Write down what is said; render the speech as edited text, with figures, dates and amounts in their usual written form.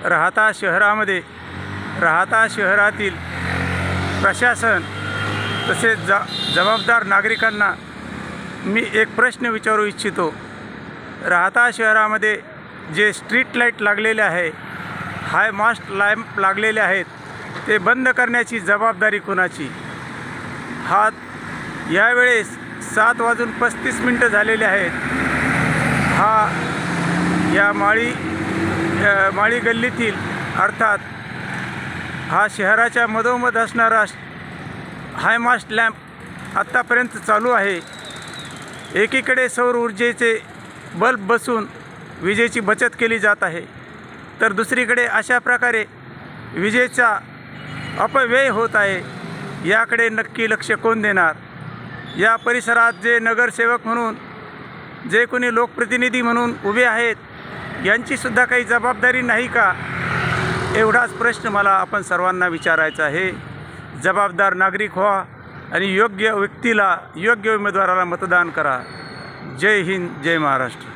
राहता शहरातील प्रशासन तसेच जबाबदार नागरिकांना मी एक प्रश्न विचारू इच्छितो। राहता शहरामध्ये जे स्ट्रीट लाईट लागलेले आहे, हाय मास्ट लॅम्प लागलेले आहेत, ते बंद करण्याची जबाबदारी कोणाची? यावेळेस 7:35 झालेले आहेत। या माळी गल्लीतील अर्थात शहराच्या मधोमध असणारा हाय मास्ट लॅम्प आत्तापर्यंत चालू आहे। एकीकडे सौर ऊर्जेचे बल्ब बसून विजेची बचत केली जात आहे, तर दुसरीकडे अशा प्रकारे विजेचा अपव्यय होत आहे। याकडे नक्की लक्ष कोण देणार? या परिसरात जे नगरसेवक म्हणून, जे कोणी लोकप्रतिनिधी म्हणून उभे आहेत, यांचीसुद्धा काही जबाबदारी नाही का? एवढाच प्रश्न मला आपण सर्वांना विचारायचा आहे। जबाबदार नागरिक व्हा आणि योग्य व्यक्तीला, योग्य उमेदवाराला मतदान करा। जय हिंद, जय महाराष्ट्र।